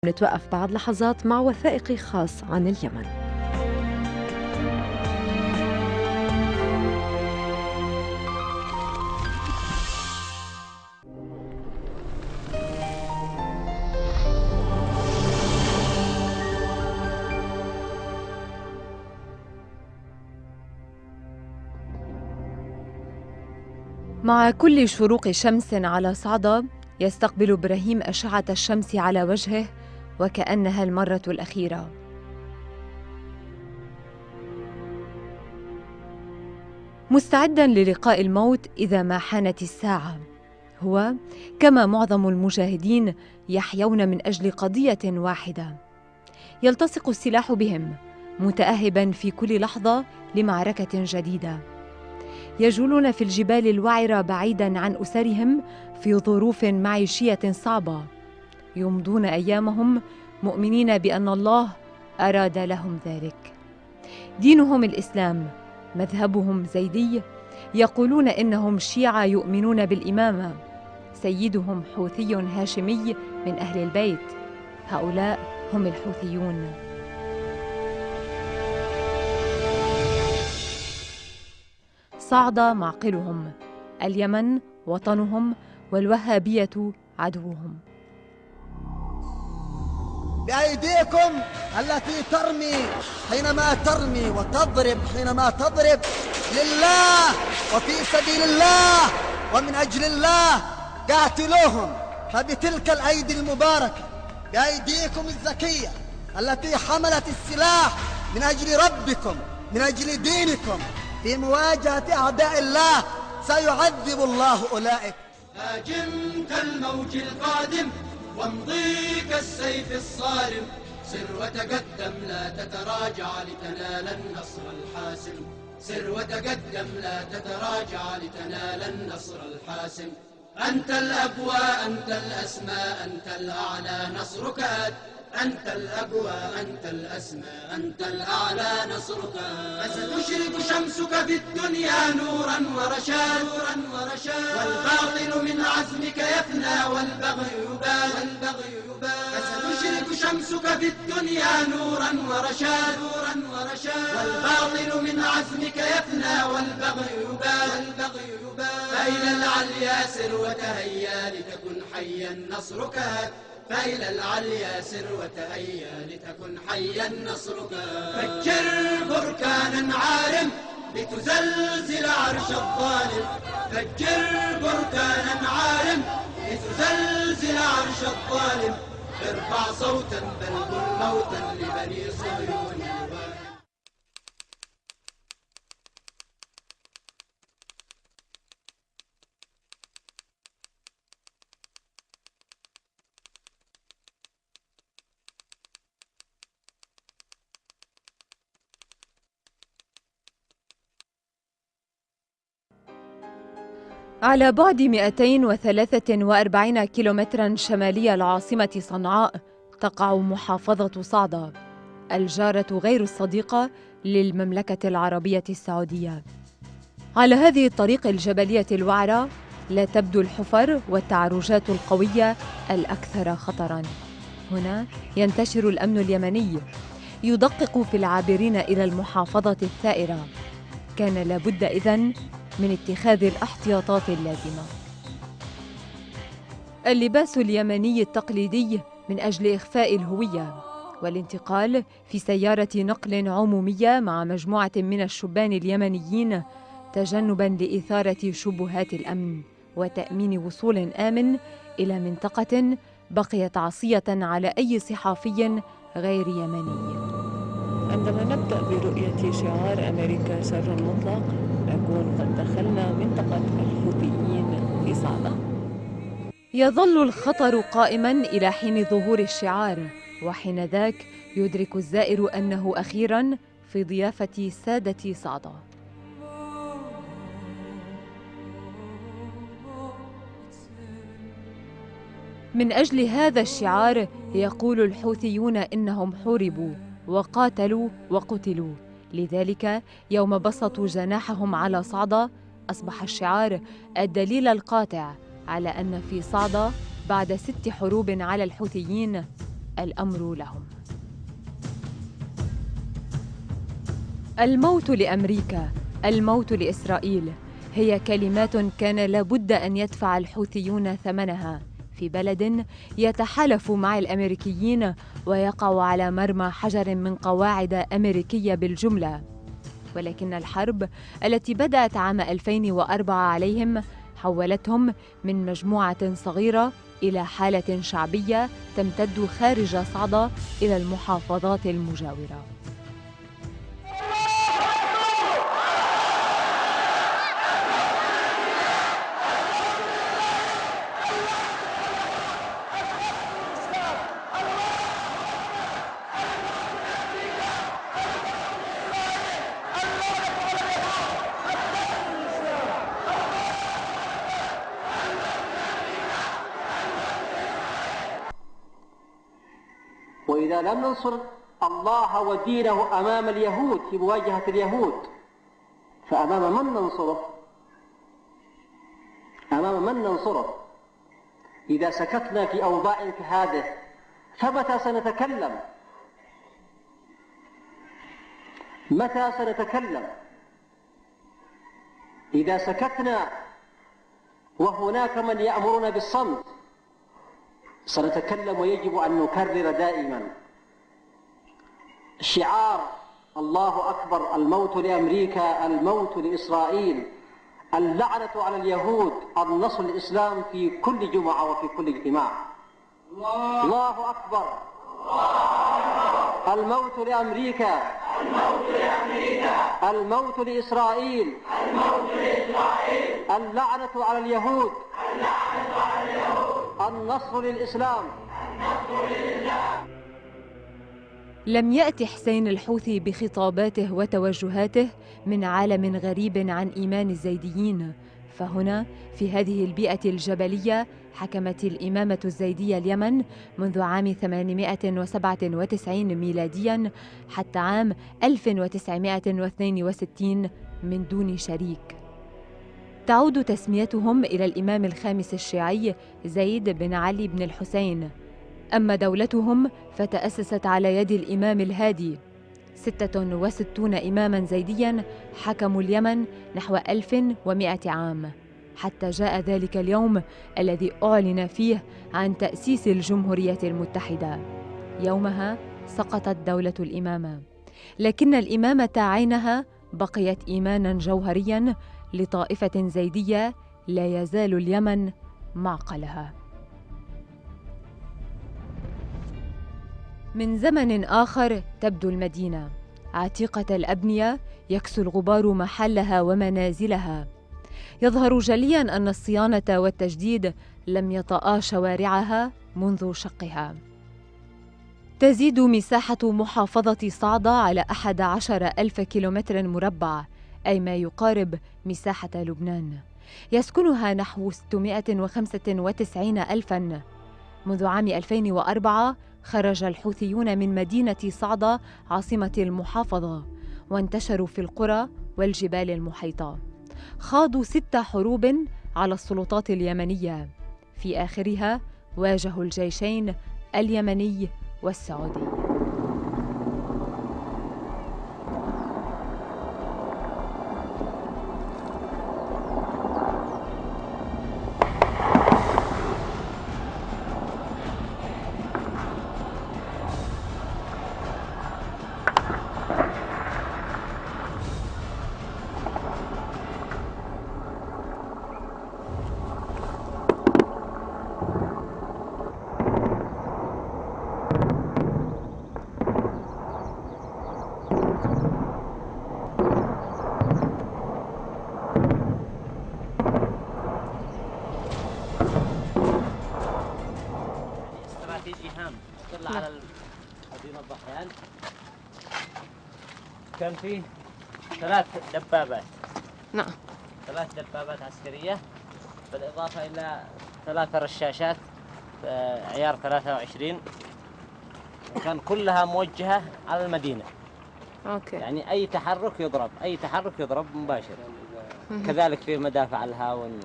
نتوقف بعد لحظات مع وثائقي خاص عن اليمن. مع كل شروق شمس على صعدة يستقبل إبراهيم أشعة الشمس على وجهه وكأنها المرة الأخيرة. مستعداً للقاء الموت إذا ما حانت الساعة، هو كما معظم المجاهدين يحيون من أجل قضية واحدة. يلتصق السلاح بهم متأهباً في كل لحظة لمعركة جديدة. يجولون في الجبال الوعرة بعيداً عن أسرهم في ظروف معيشية صعبة. يمضون أيامهم مؤمنين بأن الله أراد لهم ذلك. دينهم الإسلام، مذهبهم زيدي. يقولون إنهم شيعة يؤمنون بالإمامة. سيدهم حوثي هاشمي من أهل البيت. هؤلاء هم الحوثيون. صعدة معقلهم، اليمن وطنهم، والوهابية عدوهم. بأيديكم التي ترمي حينما ترمي وتضرب حينما تضرب لله وفي سبيل الله ومن أجل الله، قاتلوهم. فبتلك الأيدي المباركة، بأيديكم الزكية التي حملت السلاح من أجل ربكم من أجل دينكم في مواجهة أعداء الله، سيعذب الله أولئك. هاجم كالموج القادم وامضي كالسيف الصارم، سر وتقدم لا تتراجع لتنال النصر الحاسم، سر وتقدم لا تتراجع لتنال النصر الحاسم. أنت الأقوى أنت الأسمى أنت الأعلى نصرك آت، أنت الأقوى أنت الأسمى أنت الأعلى نصرك آت. فستشرق شمسك في الدنيا نورا ورشاد، والباطل من عزمك يفنى والبغي يباد. فستشرق شمسك في الدنيا نورا ورشاد، والباطل من عزمك يفنى والبغي يباد. فإلى العليا سر وتهيا لتكن حيا نصرك آت، فإلى العليا سر وتهيا لتكن حيا نصرك. فجر بركانا عارم لتزلزل عرش الظالم، فجر بركانا عارم لتزلزل عرش الظالم. ارفع صوتا بلغ موتا لبني صهيون. على بعد 243 كيلومتراً شمالي العاصمة صنعاء تقع محافظة صعدة، الجارة غير الصديقة للمملكة العربية السعودية. على هذه الطريق الجبلية الوعرة لا تبدو الحفر والتعرجات القوية الأكثر خطراً. هنا ينتشر الأمن اليمني، يدقق في العابرين إلى المحافظة الثائرة. كان لابد إذن من اتخاذ الاحتياطات اللازمة. اللباس اليمني التقليدي من أجل إخفاء الهوية، والانتقال في سيارة نقل عمومية مع مجموعة من الشبان اليمنيين تجنباً لإثارة شبهات الأمن وتأمين وصول آمن إلى منطقة بقيت عصية على أي صحافي غير يمني. عندما نبدأ برؤية شعار أمريكا شر مطلق نكون قد دخلنا منطقة الحوثيين في صعدة. يظل الخطر قائماً إلى حين ظهور الشعار، وحين ذاك يدرك الزائر أنه أخيراً في ضيافة سادة صعدة. من أجل هذا الشعار يقول الحوثيون إنهم حوربوا وقاتلوا وقتلوا. لذلك يوم بسطوا جناحهم على صعدة أصبح الشعار الدليل القاطع على أن في صعدة بعد 6 حروب على الحوثيين الأمر لهم. الموت لأمريكا، الموت لإسرائيل، هي كلمات كان لابد أن يدفع الحوثيون ثمنها في بلد يتحالف مع الأمريكيين ويقع على مرمى حجر من قواعد أمريكية بالجملة. ولكن الحرب التي بدأت عام 2004 عليهم حولتهم من مجموعة صغيرة إلى حالة شعبية تمتد خارج صعدة إلى المحافظات المجاورة. وإذا لم ننصر الله ودينه أمام اليهود في مواجهة اليهود فأمام من ننصره؟ أمام من ننصره؟ إذا سكتنا في أوضاع كهذه فمتى سنتكلم؟ متى سنتكلم؟ إذا سكتنا وهناك من يأمرنا بالصمت سنتكلم. ويجب أن نكرر دائما شعار الله أكبر، الموت لأمريكا، الموت لإسرائيل، اللعنة على اليهود، النصر للإسلام في كل جمعة وفي كل اجتماع. الله أكبر، الموت لأمريكا، الموت لإسرائيل، اللعنة على اليهود، النصر للإسلام. لم يأتي حسين الحوثي بخطاباته وتوجهاته من عالم غريب عن إيمان الزيديين، فهنا في هذه البيئة الجبلية حكمت الإمامة الزيدية اليمن منذ عام 897 ميلادياً حتى عام 1962 من دون شريك. تعود تسميتهم إلى الإمام الخامس الشيعي زيد بن علي بن الحسين. أما دولتهم فتأسست على يد الإمام الهادي. 66 إماماً زيدياً حكموا اليمن نحو 1100 عام حتى جاء ذلك اليوم الذي أعلن فيه عن تأسيس الجمهورية المتحدة. يومها سقطت دولة الإمامة، لكن الإمامة عينها بقيت إيماناً جوهرياً لطائفة زيدية لا يزال اليمن معقلها. من زمن آخر تبدو المدينة عتيقة الأبنية، يكسو الغبار محلها ومنازلها. يظهر جلياً أن الصيانة والتجديد لم يطأا شوارعها منذ شقها. تزيد مساحة محافظة صعدة على 11,000 كيلومتر مربع، أي ما يقارب مساحة لبنان. يسكنها نحو 695 ألفاً. منذ عام 2004 خرج الحوثيون من مدينة صعدة عاصمة المحافظة وانتشروا في القرى والجبال المحيطة. خاضوا 6 حروب على السلطات اليمنية، في آخرها واجهوا الجيشين اليمني والسعودي. على مدينة ضحيان كان فيه 3 دبابات. نعم. 3 دبابات عسكرية بالإضافة إلى 3 رشاشات عيار 23، وكان كلها موجهة على المدينة. أوكي. يعني أي تحرك يضرب، أي تحرك يضرب مباشر. كذلك في مدافع الهاون.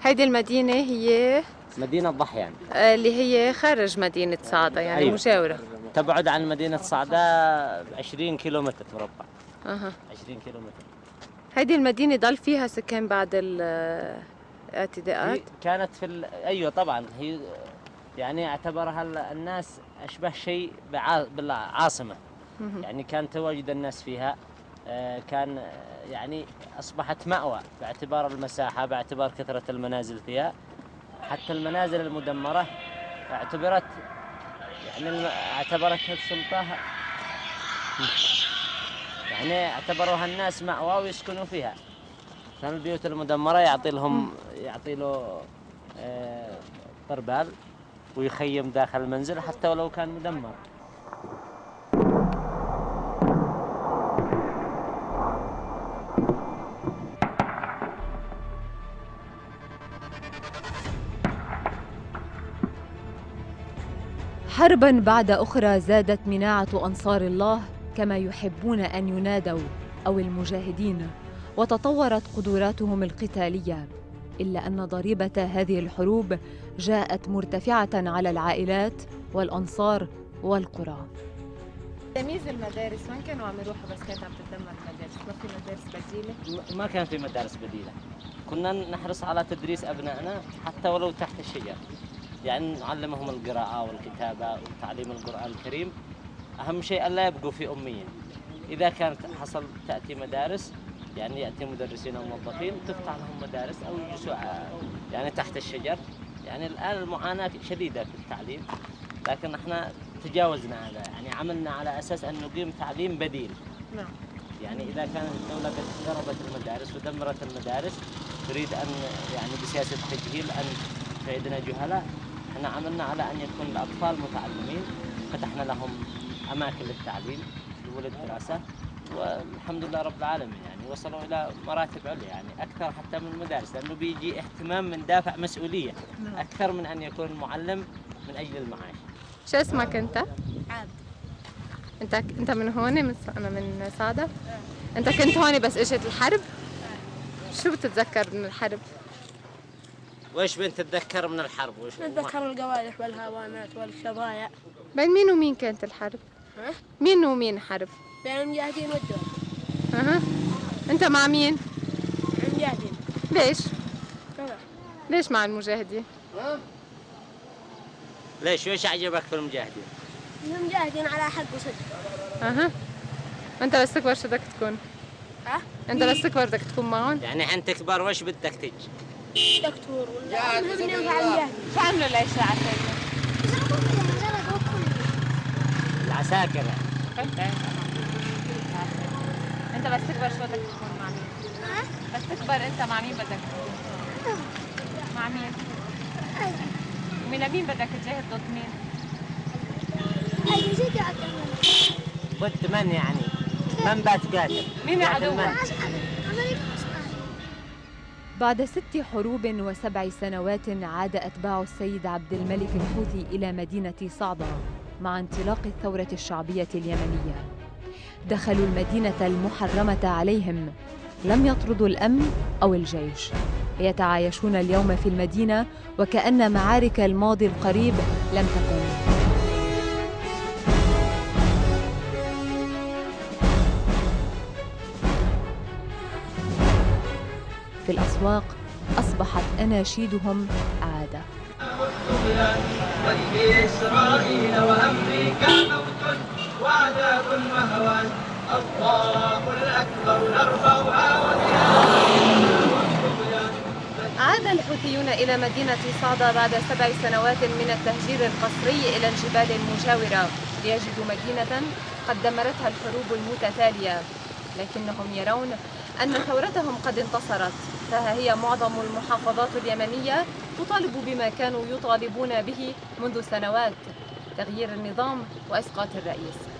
هيدي المدينة هي مدينة ضحيان اللي هي خارج مدينة صعدة يعني أيوة. مجاورة. تبعد عن مدينة صعدة 20 كيلومتر مربع. 20 كيلومتر. هذه المدينة ضل فيها سكان بعد الاعتداءات؟ كانت أيوة طبعا، هي يعني اعتبرها الناس أشبه شيء بالعاصمة. يعني كان تواجد الناس فيها كان يعني أصبحت مأوى باعتبار المساحة، باعتبار كثرة المنازل فيها. حتى المنازل المدمرة اعتبرتها السلطة، يعني اعتبروها الناس مأوى ويسكنوا فيها. كان البيوت المدمرة يعطي له طربال ويخيم داخل المنزل حتى ولو كان مدمر. حرباً بعد أخرى زادت مناعة أنصار الله كما يحبون أن ينادوا أو المجاهدين، وتطورت قدراتهم القتالية، إلا أن ضريبة هذه الحروب جاءت مرتفعة على العائلات والأنصار والقرى. تمييز المدارس وين كانوا عم يروحوا بس كانت عم تتدمر المدارس؟ ما في مدارس بديلة؟ ما كان في مدارس بديلة. كنا نحرص على تدريس أبنائنا حتى ولو تحت الشجر، يعني نعلمهم القراءة والكتابة وتعليم القرآن الكريم. أهم شيء ألا يبقوا في أمية. إذا كانت تأتي مدارس، يعني يأتي مدرسين وموظفين تفتح لهم مدارس أو يجلسوا يعني تحت الشجر. يعني الآن المعاناة شديدة في التعليم، لكن احنا تجاوزنا هذا، يعني عملنا على أساس أن نقيم تعليم بديل. نعم. يعني إذا كانت الدولة قد خربت المدارس ودمرت المدارس، تريد أن يعني بسياسة تجهيل أن تعيدنا جهلاء، احنا عملنا على أن يكون الأطفال متعلمين، فتحنا لهم أماكن للتعليم وللدراسة، والحمد لله رب العالمين. يعني وصلوا إلى مراتب عليا، يعني أكثر حتى من المدارس، لأنه بيجي اهتمام من دافع مسؤولية أكثر من أن يكون معلم من أجل المعاش. شو اسمك أنت؟ عابد. أنت من هون؟ أنا من صعدة؟ أنت كنت هون بس إجت الحرب؟ شو بتتذكر من الحرب؟ وإيش بنتذكر من الحرب؟ نتذكر القوادح والهوامات والشظايا. بين مين ومين كانت الحرب؟ مين ومين حرب؟ بين المجاهدين والدول. أنت مع مين؟ المجاهدين. ليش؟ كذا. ليش مع المجاهدين؟ ليش؟ وإيش عجبك في المجاهدين؟ المجاهدين على حق وصدق. أنت بس تكبر شو بدك تكون؟ أنت بس تكبر بدك تكون معهم؟ يعني حين تكبر وإيش بدك تجي؟ دكتور ولا المهم ننفع المجاهدين. شو عملوا ليش العساكر؟ العساكر. أنت بس تكبر شو بدك تكون مع مين؟ بس تكبر أنت مع مين بدك تكون؟ مع مين؟ مين بدك تجاهد ضد مين؟ ضد من يعني؟ من بتقاتل؟ مين عدوك؟ بعد 6 حروب و7 سنوات عاد أتباع السيد عبد الملك الحوثي إلى مدينة صعدة مع انطلاق الثورة الشعبية اليمنية. دخلوا المدينة المحرمة عليهم، لم يطردوا الأمن أو الجيش، يتعايشون اليوم في المدينة وكأن معارك الماضي القريب لم تكن. في الأسواق أصبحت أناشيدهم عادة. ولإسرائيل وأمريكا موت وعذاب وهوان، الله الأكبر نرفعها عاد الحوثيون إلى مدينة صعدة بعد 7 سنوات من التهجير القسري إلى الجبال المجاورة ليجدوا مدينة قد دمرتها الحروب المتتالية، لكنهم يرون أن ثورتهم قد انتصرت، فها هي معظم المحافظات اليمنية تطالب بما كانوا يطالبون به منذ سنوات: تغيير النظام وإسقاط الرئيس.